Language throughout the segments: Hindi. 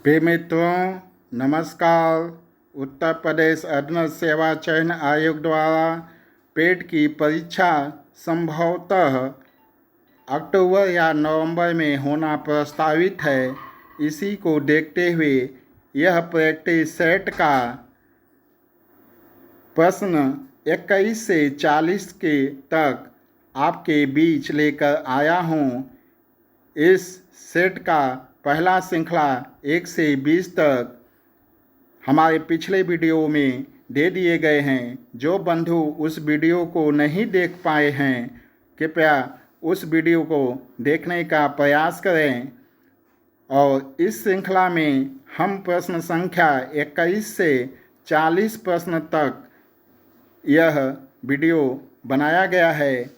प्रिय मित्रों, नमस्कार। उत्तर प्रदेश अन्न सेवा चयन आयोग द्वारा पेट की परीक्षा संभवतः अक्टूबर या नवंबर में होना प्रस्तावित है। इसी को देखते हुए यह प्रैक्टिस सेट का प्रश्न 21 से 40 के तक आपके बीच लेकर आया हूँ। इस सेट का पहला श्रृंखला 1 से 20 तक हमारे पिछले वीडियो में दे दिए गए हैं। जो बंधु उस वीडियो को नहीं देख पाए हैं, कृपया उस वीडियो को देखने का प्रयास करें। और इस श्रृंखला में हम प्रश्न संख्या 21 से 40 प्रश्न तक यह वीडियो बनाया गया है।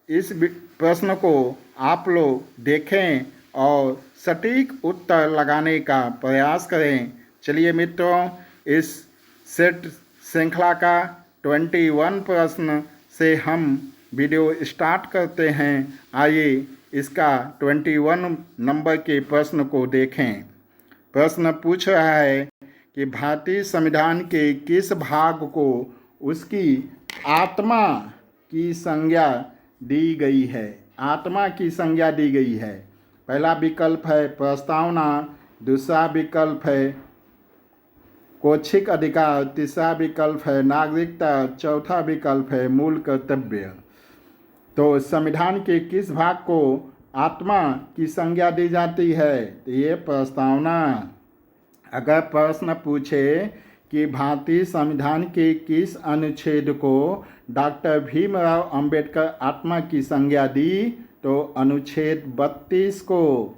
इस प्रश्न को आप लोग देखें और सटीक उत्तर लगाने का प्रयास करें। चलिए मित्रों, इस सेट श्रृंखला का 21 प्रश्न से हम वीडियो स्टार्ट करते हैं। आइए इसका 21 नंबर के प्रश्न को देखें। प्रश्न पूछ रहा है कि भारतीय संविधान के किस भाग को उसकी आत्मा की संज्ञा दी गई है। आत्मा की संज्ञा दी गई है। पहला विकल्प है प्रस्तावना, दूसरा विकल्प है कौशिक अधिकार, तीसरा विकल्प है नागरिकता, चौथा विकल्प है मूल कर्तव्य। तो संविधान के किस भाग को आत्मा की संज्ञा दी जाती है? तो ये प्रस्तावना। अगर प्रश्न पूछे कि भारतीय संविधान के किस अनुच्छेद को डॉक्टर भीमराव अंबेडकर आत्मा की संज्ञा दी, तो अनुच्छेद 32 को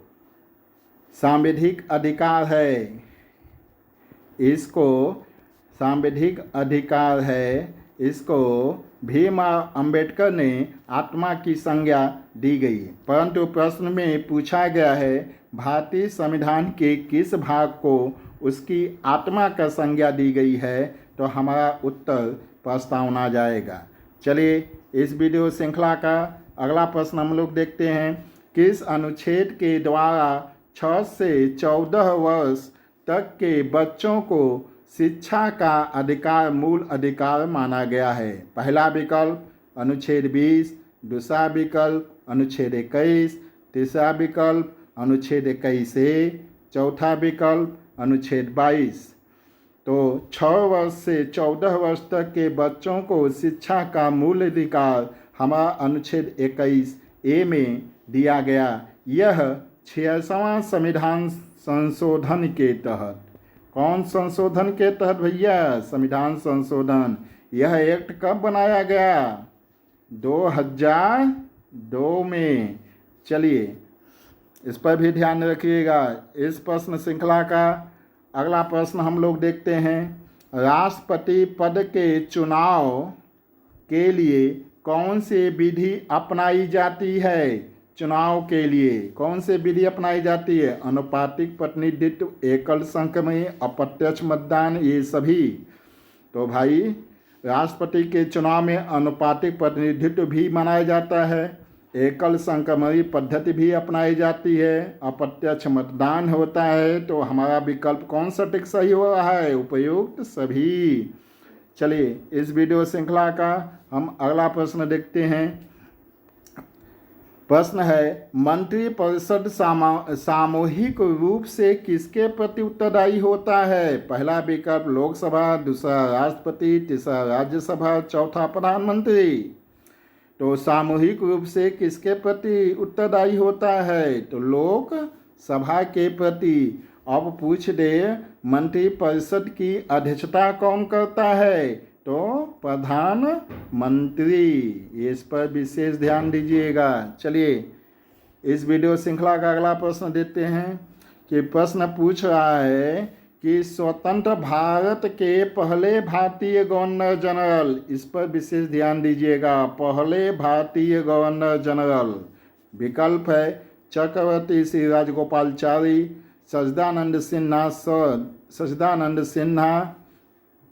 सांविधिक अधिकार है। इसको सांविधिक अधिकार है। इसको भीमराव अंबेडकर ने आत्मा की संज्ञा दी गई। परंतु प्रश्न में पूछा गया है भारतीय संविधान के किस भाग को उसकी आत्मा का संज्ञा दी गई है, तो हमारा उत्तर प्रस्तावना जाएगा। चलिए इस वीडियो श्रृंखला का अगला प्रश्न हम लोग देखते हैं। किस अनुच्छेद के द्वारा 6 से 14 वर्ष तक के बच्चों को शिक्षा का अधिकार मूल अधिकार माना गया है? पहला विकल्प अनुच्छेद 20, दूसरा विकल्प अनुच्छेद 21, तीसरा विकल्प अनुच्छेद 21 से, चौथा विकल्प अनुच्छेद 22। तो 6 वर्ष से 14 वर्ष तक के बच्चों को शिक्षा का मूल अधिकार हमारा अनुच्छेद 21 ए में दिया गया। यह 66वां संविधान संशोधन के तहत। कौन संशोधन के तहत भैया? संविधान संशोधन। यह एक्ट कब बनाया गया? 2002 में। चलिए इस पर भी ध्यान रखिएगा। इस प्रश्न श्रृंखला का अगला प्रश्न हम लोग देखते हैं। राष्ट्रपति पद के चुनाव के लिए कौन सी विधि अपनाई जाती है? चुनाव के लिए कौन सी विधि अपनाई जाती है? अनुपातिक प्रतिनिधित्व, एकल संक्रमण, अप्रत्यक्ष मतदान, ये सभी। तो भाई राष्ट्रपति के चुनाव में अनुपातिक प्रतिनिधित्व भी मनाया जाता है, एकल संक्रमणी पद्धति भी अपनाई जाती है, अप्रत्यक्ष मतदान होता है। तो हमारा विकल्प कौन सा टिक सही हो रहा है? उपयुक्त सभी। चलिए इस वीडियो श्रृंखला का हम अगला प्रश्न देखते हैं। प्रश्न है मंत्रिपरिषद सामूहिक रूप से किसके प्रति उत्तरदायी होता है? पहला विकल्प लोकसभा, दूसरा राष्ट्रपति, तीसरा राज्यसभा, चौथा प्रधानमंत्री। तो सामूहिक रूप से किसके प्रति उत्तरदायी होता है? तो लोकसभा के प्रति। अब पूछ दे मंत्रिपरिषद की अध्यक्षता कौन करता है? तो प्रधानमंत्री। इस पर विशेष ध्यान दीजिएगा। चलिए इस वीडियो श्रृंखला का अगला प्रश्न देते हैं कि प्रश्न पूछ रहा है कि स्वतंत्र भारत के पहले भारतीय गवर्नर जनरल। इस पर विशेष ध्यान दीजिएगा। पहले भारतीय गवर्नर जनरल। विकल्प है चक्रवर्ती श्री राजगोपालाचारी, सच्चिदानंद सिन्हा,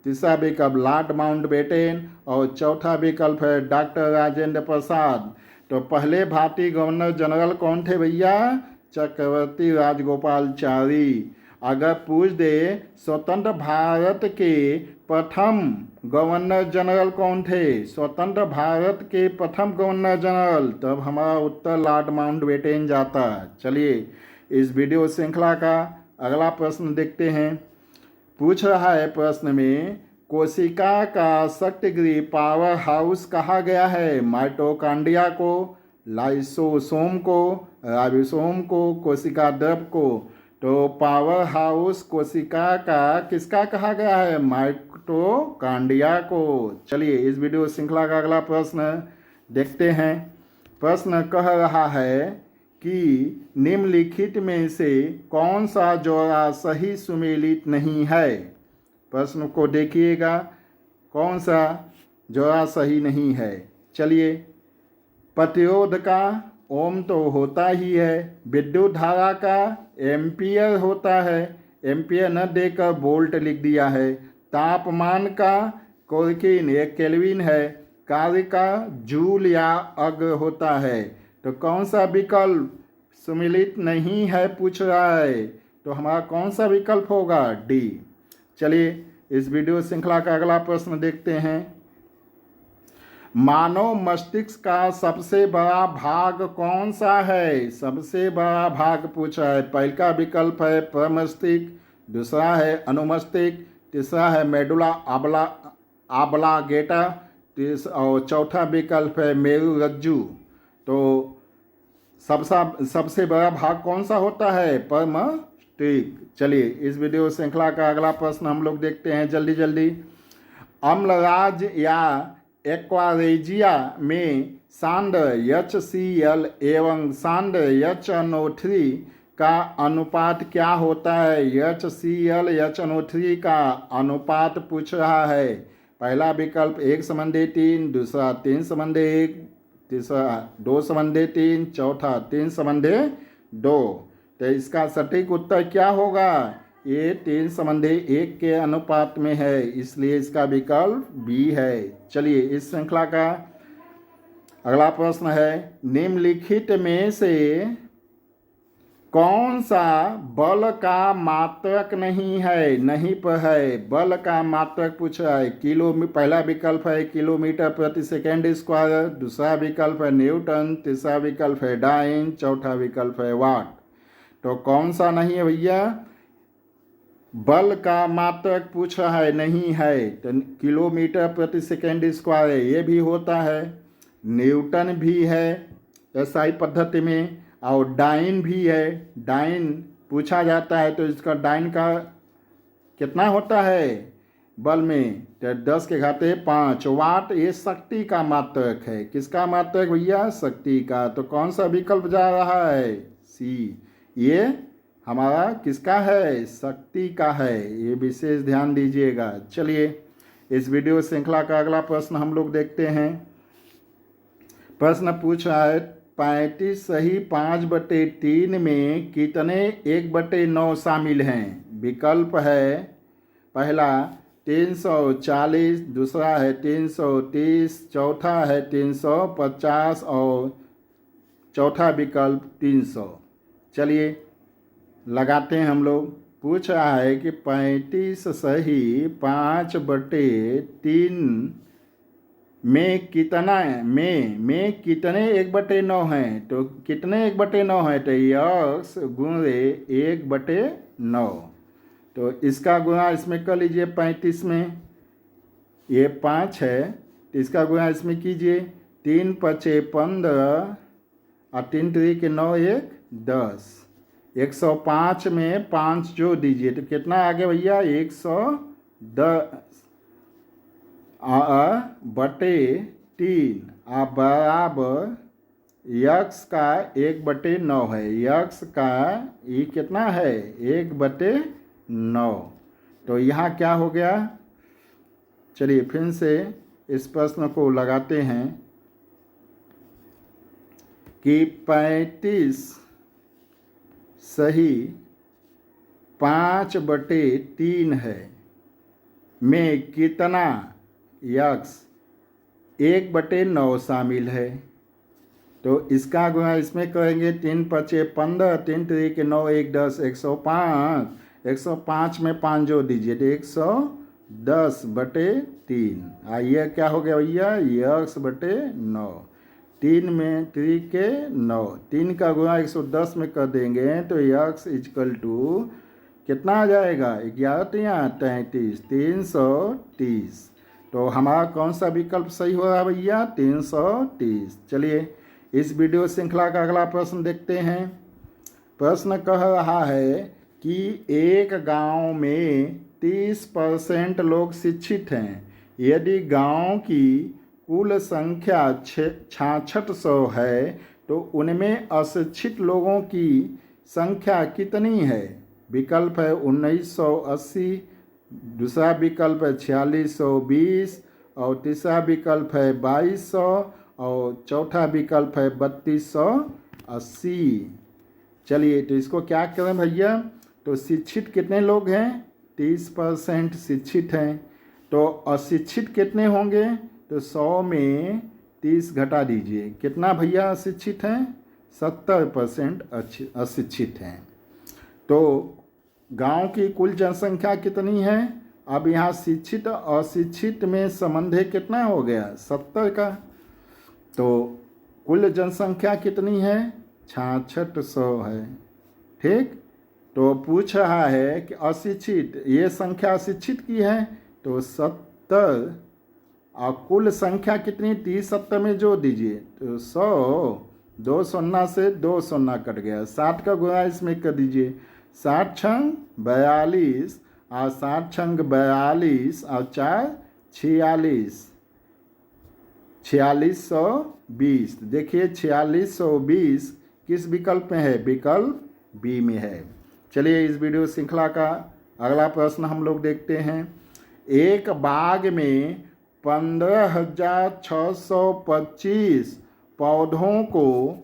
तीसरा विकल्प लॉर्ड माउंटबेटन और चौथा विकल्प है डॉक्टर राजेंद्र प्रसाद। तो पहले भारतीय गवर्नर जनरल कौन थे भैया? चक्रवर्ती राजगोपालाचारी। अगर पूछ दे स्वतंत्र भारत के प्रथम गवर्नर जनरल कौन थे, स्वतंत्र भारत के प्रथम गवर्नर जनरल, तब हमारा उत्तर लॉर्ड माउंटबेटन जाता। चलिए इस वीडियो श्रृंखला का अगला प्रश्न देखते हैं। पूछ रहा है प्रश्न में, कोशिका का शक्तिगृह पावर हाउस कहा गया है? माइटोकॉन्ड्रिया को, लाइसोसोम को, राइबोसोम को, कोशिका द्रव को। तो पावर हाउस कोशिका का किसका कहा गया है? माइटोकॉन्ड्रिया को। चलिए इस वीडियो श्रृंखला का अगला प्रश्न देखते हैं। प्रश्न कह रहा है कि निम्नलिखित में से कौन सा जोड़ा सही सुमेलित नहीं है? प्रश्न को देखिएगा, कौन सा जोड़ा सही नहीं है। चलिए, प्रतिरोध का ओम तो होता ही है, विद्युत धारा का एम्पियर होता है, एम्पियर न देकर वोल्ट लिख दिया है, तापमान का केल्विन, एक केल्विन है, कार्य का जूल या अग होता है। तो कौन सा विकल्प सुमेलित नहीं है पूछ रहा है, तो हमारा कौन सा विकल्प होगा? डी। चलिए इस वीडियो श्रृंखला का अगला प्रश्न देखते हैं। मानव मस्तिष्क का सबसे बड़ा भाग कौन सा है? सबसे बड़ा भाग पूछा है। पहला विकल्प है प्रमस्तिष्क, दूसरा है अनुमस्तिष्क, तीसरा है मेडुला ऑब्लांगेटा और चौथा विकल्प है मेरुरज्जु। तो सबसे बड़ा भाग कौन सा होता है? प्रमस्तिष्क। चलिए इस वीडियो श्रृंखला का अगला प्रश्न हम लोग देखते हैं जल्दी जल्दी। अम्लराज या एक्वारेजिया में सांद्र HCl एवं सांद्र HNO3 का अनुपात क्या होता है? HCl HNO3 का अनुपात पूछ रहा है। पहला विकल्प 1:3, दूसरा 3:1, तीसरा 2:3, चौथा 3:2। तो इसका सटीक उत्तर क्या होगा? ये 3:1 के अनुपात में है, इसलिए इसका विकल्प बी है। चलिए इस श्रृंखला का अगला प्रश्न है, निम्नलिखित में से कौन सा बल का मात्रक नहीं है? नहीं पर है, बल का मात्रक पूछ रहा है। पहला विकल्प है किलोमीटर प्रति सेकेंड स्क्वायर, दूसरा विकल्प है न्यूटन, तीसरा विकल्प है डाइन, चौथा विकल्प है वाट। तो कौन सा नहीं है भैया? बल का मात्रक पूछ रहा है, नहीं है। तो किलोमीटर प्रति सेकेंड स्क्वायर ये भी होता है, न्यूटन भी है SI पद्धति में, और डाइन भी है। डाइन पूछा जाता है, तो इसका डाइन का कितना होता है बल में? तो 10⁵5 वाट। ये शक्ति का मात्रक है। किसका मात्रक भैया? शक्ति का। तो कौन सा विकल्प जा रहा है? सी। ये हमारा किसका है? शक्ति का है। ये विशेष ध्यान दीजिएगा। चलिए इस वीडियो श्रृंखला का अगला प्रश्न हम लोग देखते हैं। प्रश्न पूछ रहा है, 35 सही 5/3 में कितने 1/9 शामिल हैं? विकल्प है पहला 340, दूसरा है 330, चौथा है 350 और चौथा विकल्प 300। चलिए लगाते हैं हम लोग। पूछ रहा है कि 35 सही 5/3 में कितना में कितने 1/9 हैं? तो कितने 1/9 हैं? तो यक्स गुणे 1/9। तो इसका गुणा इसमें कर लीजिए 35 में, ये 5 है, तो इसका गुणा इसमें कीजिए। 3×5 = 15 और 3×3 = 9, 1 10। 105 में 5 जोड़ दीजिए तो कितना आ गया भैया? 110/3 बराबर यक्स का 1/9 है। यक्स का ये कितना है? 1/9। तो यहाँ क्या हो गया? चलिए फिर से इस प्रश्न को लगाते हैं कि 35 सही 5/3 है में कितना यक्स 1/9 शामिल है? तो इसका गुणा इसमें करेंगे। 3×5 = 15, 3×3 = 9, 1 10, 105। 105 में 5 जोड़ दीजिए तो 110/3। ये क्या हो गया भैया, x/9। 3 में 3 के 9, 3 का गुणा 110 में कर देंगे तो x इजकल टू कितना आ जाएगा, 11×33, 330। तो हमारा कौन सा विकल्प सही हो रहा है भैया, 330। चलिए इस वीडियो श्रृंखला का अगला प्रश्न देखते हैं। प्रश्न कह रहा है कि एक गांव में 30% लोग शिक्षित हैं। यदि गांव की कुल संख्या 6600 है तो उनमें अशिक्षित लोगों की संख्या कितनी है। विकल्प है 1980, दूसरा विकल्प है 4620 और तीसरा विकल्प है 2200 और चौथा विकल्प है 3280। चलिए तो इसको क्या करें भैया, तो शिक्षित कितने लोग हैं, 30% शिक्षित हैं। तो अशिक्षित कितने होंगे, तो 100 में 30 घटा दीजिए, कितना भैया अशिक्षित हैं, 70% अशिक्षित हैं। तो गांव की कुल जनसंख्या कितनी है, अब यहाँ शिक्षित अशिक्षित में संबंध कितना हो गया, 70 का। तो कुल जनसंख्या कितनी है, 6600 है। ठीक, तो पूछ रहा है कि अशिक्षित, ये संख्या अशिक्षित की है तो 70, और कुल संख्या कितनी, 30 70 में जोड़ दीजिए तो 100, 2 शून्य से 2 शून्य कट गया, 60 का गुणा इसमें कर दीजिए, 60 छंग 42 और 60 छंग 42 और 4 46, 4620। देखिए 4620 किस विकल्प में है, विकल्प बी में है। चलिए इस वीडियो श्रृंखला का अगला प्रश्न हम लोग देखते हैं। एक बाग में 15,625 पौधों को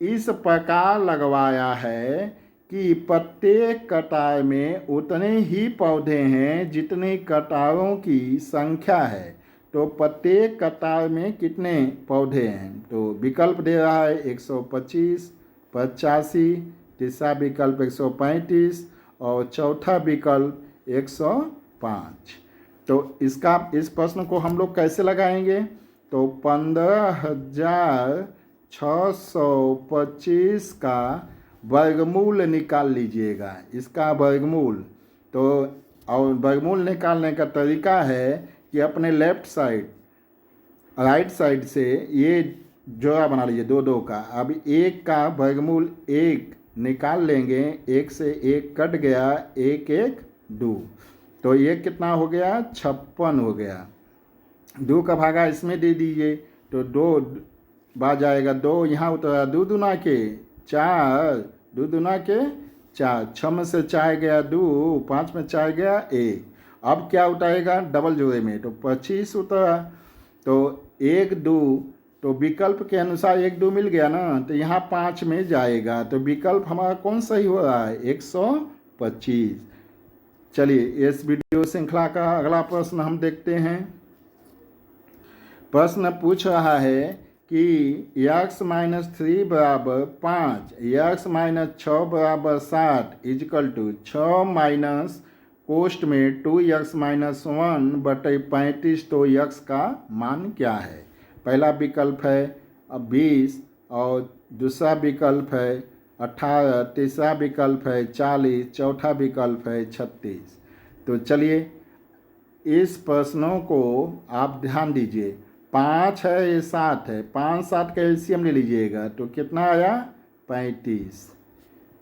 इस प्रकार लगवाया है कि प्रत्येक कतार में उतने ही पौधे हैं जितनी कतारों की संख्या है। तो प्रत्येक कतार में कितने पौधे हैं, तो विकल्प दे रहा है 125, 85, तीसरा विकल्प 135 और चौथा विकल्प 105। तो इस प्रश्न को हम लोग कैसे लगाएंगे, तो 15,625 का वर्गमूल निकाल लीजिएगा, इसका वर्गमूल। तो और वर्गमूल निकालने का तरीका है कि अपने लेफ्ट साइड राइट साइड से ये जोड़ा बना लीजिए, 2 का। अब 1 का वर्गमूल 1 निकाल लेंगे, 1 से 1 कट गया, 1 1 2, तो ये कितना हो गया, 56 हो गया। 2 का भागा इसमें दे दीजिए तो 2 बाज जाएगा, 2 यहाँ उतरा, 2 दूना के 4, 2 दूना के 4, 6 में से 4 गया 2, 5 में 4 गया 1। अब क्या उठाएगा, डबल जोड़े में, तो 25 उतरा, तो 1 2, तो विकल्प के अनुसार 1 2 मिल गया ना, तो यहाँ 5 में जाएगा, तो विकल्प हमारा कौन सही हो रहा है, 125। चलिए इस वीडियो श्रृंखला का अगला प्रश्न हम देखते हैं। प्रश्न पूछ रहा है कि x-3 बराबर 5, x-6 बराबर 60 इजकल टू 6 माइनस कोष्ट में 2x-1/35, तो x का मान क्या है। पहला विकल्प है 20 और दूसरा विकल्प है 18, तीसरा विकल्प है 40, चौथा विकल्प है 36। तो चलिए इस प्रश्नों को आप ध्यान दीजिए, 5 है ये 7 है, 5 7 का एलसीएम ले लीजिएगा तो कितना आया, 35,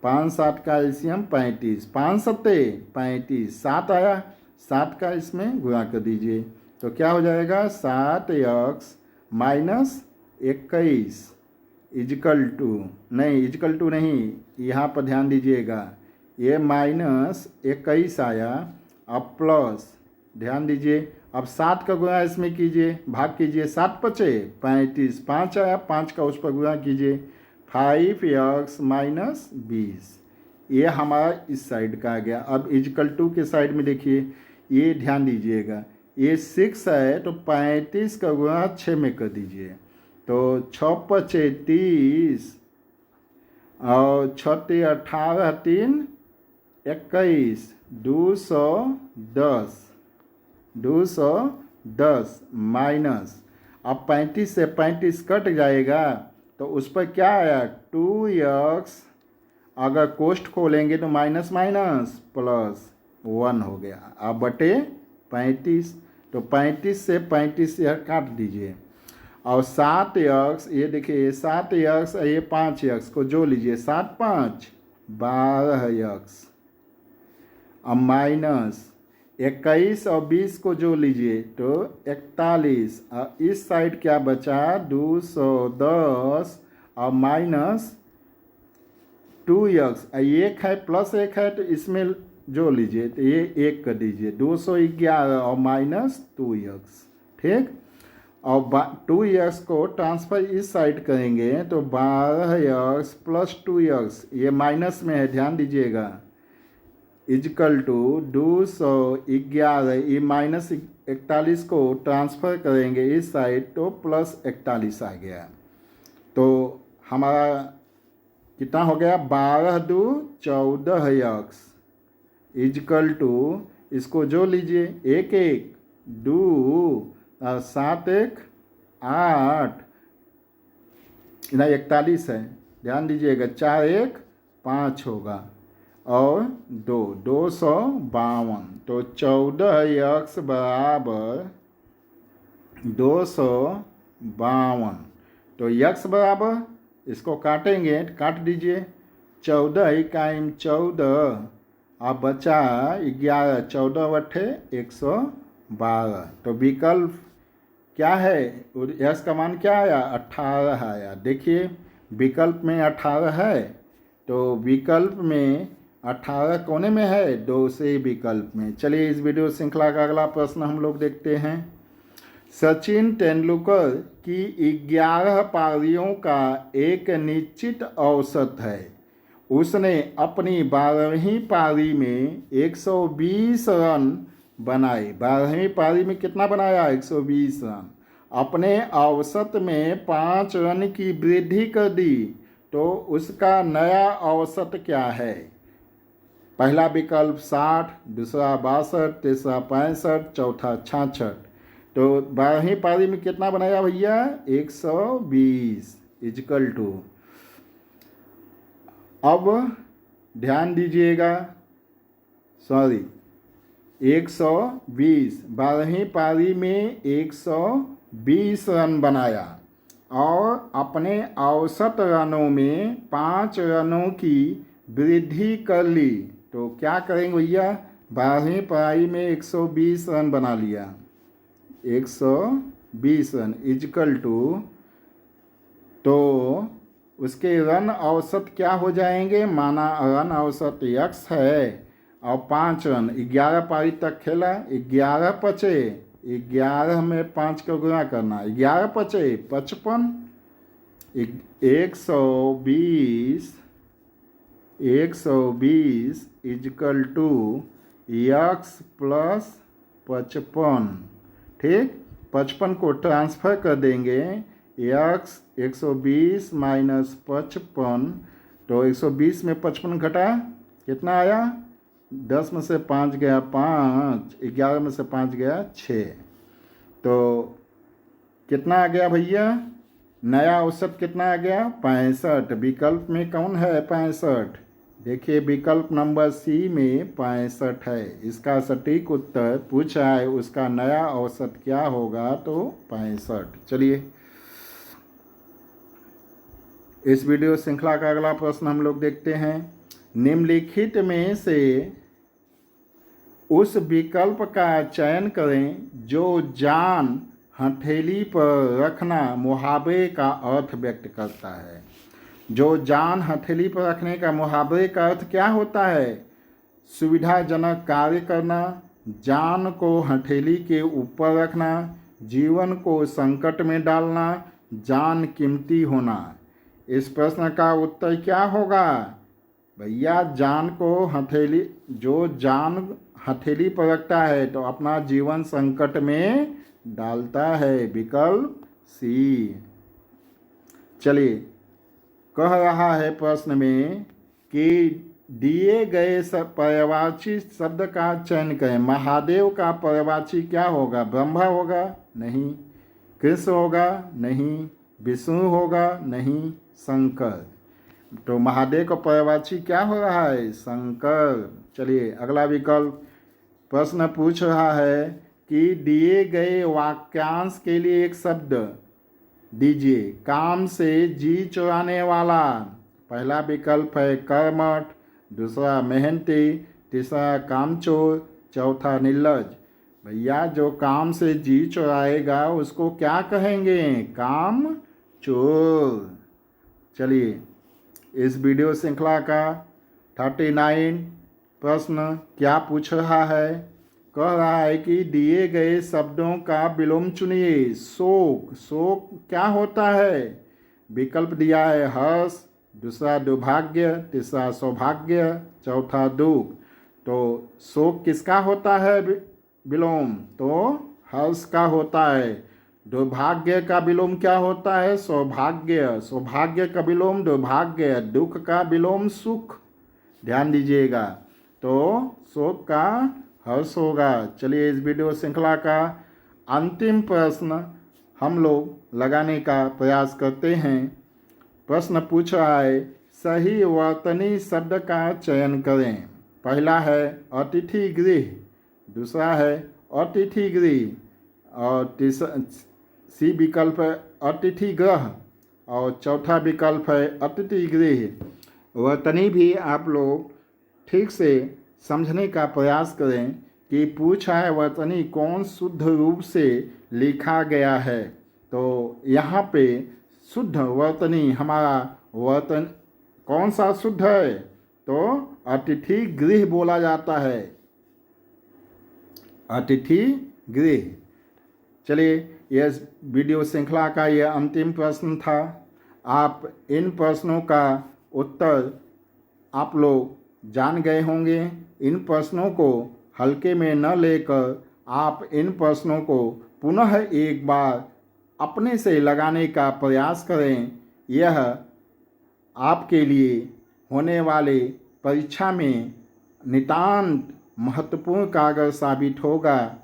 5 7 का एलसीएम 35, 5 7 35, 7 आया, 7 का इसमें गुणा कर दीजिए तो क्या हो जाएगा, 7x माइनस 21 इजकल टू नहीं, यहाँ पर ध्यान दीजिएगा, ये माइनस 21 आया, अब प्लस, ध्यान दीजिए, अब 7 का गुणा इसमें कीजिए, भाग कीजिए, 7 पचे 35, 5 आया, 5 का उस पर गुणा कीजिए, 5x माइनस 20, ये हमारा इस साइड का आ गया। अब इजकल टू के साइड में देखिए, ये ध्यान दीजिएगा, ये 6 है तो 35 का गुणा 6 में कर दीजिए, तो 6 पचे 30 और 6 18 3 21, 210 माइनस, अब 35 से 35 कट जाएगा तो उस पर क्या आया 2x, अगर कोष्ठ खोलेंगे तो माइनस माइनस प्लस 1 हो गया। अब बटे 35, तो 35 से 35 यह काट दीजिए और 7x, ये देखिए 7x ये 5x को जोड़ लीजिए, 7 5 12x, अब माइनस 21 और 20 को जोड़ लीजिए तो 41, और इस साइड क्या बचा 210 और माइनस 2x, एक है प्लस एक है तो इसमें जोड़ लीजिए तो ये एक कर दीजिए, 211 और माइनस 2x, ठीक। और 2x को ट्रांसफर इस साइड करेंगे तो 12x प्लस 2x, ये माइनस में है ध्यान दीजिएगा, इजकल टू 211, ये माइनस 41 को ट्रांसफ़र करेंगे इस साइड तो प्लस 41 आ गया। तो हमारा कितना हो गया 12 2 14x इजकल टू, इसको जोड़ लीजिए, 1 1 2 और 7 1 8, इधर 41 है ध्यान दीजिएगा, 4 1 5 होगा और 252, तो 14x बराबर 252, तो x बराबर, इसको काटेंगे काट दीजिए, 14 इकाइम 14, अब बचा 11, 14 बटे 112, तो विकल्प क्या है, x का मान क्या आया 18 आया। देखिए विकल्प में 18 है तो विकल्प में 18 कोने में है, 2 से विकल्प में। चलिए इस वीडियो श्रृंखला का अगला प्रश्न हम लोग देखते हैं। सचिन तेंदुलकर की 11 पारियों का एक निश्चित औसत है, उसने अपनी 12वीं पारी में 120 रन बनाए, 12वीं पारी में कितना बनाया 120 रन, अपने औसत में 5 रन की वृद्धि कर दी, तो उसका नया औसत क्या है। पहला विकल्प 60, दूसरा 62, तीसरा 65, चौथा 66, तो 12वीं पारी में कितना बनाया भैया 120 इजकल टू, अब ध्यान दीजिएगा, सॉरी 120, 12वीं पारी में 120 रन बनाया और अपने औसत रनों में 5 रनों की वृद्धि कर ली, तो क्या करेंगे भैया 12वीं पारी में 120 रन बना लिया, 120 रन इजकल टू, तो उसके रन औसत क्या हो जाएंगे, माना रन औसत x है और 5 रन, 11 पारी तक खेला, 11 पचे, 11 में 5 का गुणा करना, 11 पचे 55, 120 इजकल टू x प्लस 55, ठीक। 55 को ट्रांसफ़र कर देंगे, x 120 माइनस 55, तो 120 में 55 घटा कितना आया, 10 में से 5 गया 5, 11 में से 5 गया 6, तो कितना आ गया भैया, नया औसत कितना आ गया 65, विकल्प में कौन है 65, देखिए विकल्प नंबर सी में 65 है, इसका सटीक उत्तर पूछा है उसका नया औसत क्या होगा तो 65। चलिए इस वीडियो श्रृंखला का अगला प्रश्न हम लोग देखते हैं। निम्नलिखित में से उस विकल्प का चयन करें जो जान हथेली पर रखना मुहावरे का अर्थ व्यक्त करता है। जो जान हथेली पर रखने का मुहावरे का अर्थ क्या होता है, सुविधाजनक कार्य करना, जान को हथेली के ऊपर रखना, जीवन को संकट में डालना, जान कीमती होना। इस प्रश्न का उत्तर क्या होगा भैया, जान को हथेली, जो जान हथेली पर रखता है तो अपना जीवन संकट में डालता है, विकल्प सी। चलिए कह रहा है प्रश्न में कि दिए गए पर्यायवाची शब्द का चयन करें। महादेव का पर्यायवाची क्या होगा? ब्रह्मा होगा? नहीं। कृष्ण होगा? नहीं। विष्णु होगा? नहीं। शंकर। तो महादेव का पर्यायवाची क्या हो रहा है? शंकर। चलिए अगला विकल्प प्रश्न पूछ रहा है कि दिए गए वाक्यांश के लिए एक शब्द दीजिए। काम से जी चुराने वाला। पहला विकल्प है कर्मठ, दूसरा मेहनती, तीसरा कामचोर, चौथा निर्लज। भैया जो काम से जी चुराएगा उसको क्या कहेंगे? काम चोर। चलिए इस वीडियो श्रृंखला का 39 प्रश्न क्या पूछ रहा है? कह रहा है कि दिए गए शब्दों का विलोम चुनिए। शोक। शोक क्या होता है? विकल्प दिया है हर्ष, दूसरा दुर्भाग्य, तीसरा सौभाग्य, चौथा दुख। तो शोक किसका होता है विलोम? तो हर्ष का होता है। दुर्भाग्य का विलोम क्या होता है? सौभाग्य। सौभाग्य का विलोम दुर्भाग्य। दुख का विलोम सुख। ध्यान दीजिएगा। तो शोक का हर्ष होगा। चलिए इस वीडियो श्रृंखला का अंतिम प्रश्न हम लोग लगाने का प्रयास करते हैं। प्रश्न पूछ रहा है सही वर्तनी शब्द का चयन करें। पहला है अतिथि गृह, दूसरा है अतिथि गृह, और सी विकल्प है अतिथि ग्रह, और चौथा विकल्प है अतिथि गृह। वर्तनी भी आप लोग ठीक से समझने का प्रयास करें कि पूछा है वर्तनी कौन शुद्ध रूप से लिखा गया है। तो यहाँ पे शुद्ध वर्तनी हमारा वर्तन कौन सा शुद्ध है? तो अतिथि गृह बोला जाता है। अतिथि गृह। चलिए यह वीडियो श्रृंखला का यह अंतिम प्रश्न था। आप इन प्रश्नों का उत्तर आप लोग जान गए होंगे। इन प्रश्नों को हल्के में न लेकर आप इन प्रश्नों को पुनः एक बार अपने से लगाने का प्रयास करें। यह आपके लिए होने वाले परीक्षा में नितांत महत्वपूर्ण कारगर साबित होगा।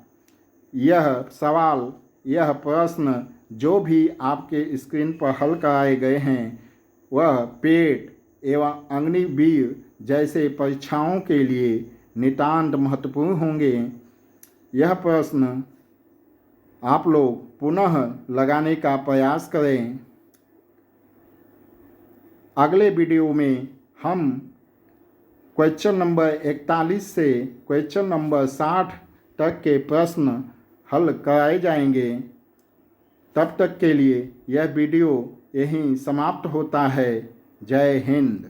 यह सवाल, यह प्रश्न जो भी आपके स्क्रीन पर हल कराए गए हैं वह पेट एवं अग्निवीर जैसे परीक्षाओं के लिए नितांत महत्वपूर्ण होंगे। यह प्रश्न आप लोग पुनः लगाने का प्रयास करें। अगले वीडियो में हम क्वेश्चन नंबर 41 से क्वेश्चन नंबर 60 तक के प्रश्न हल कराए जाएंगे। तब तक के लिए यह वीडियो यहीं समाप्त होता है। जय हिंद।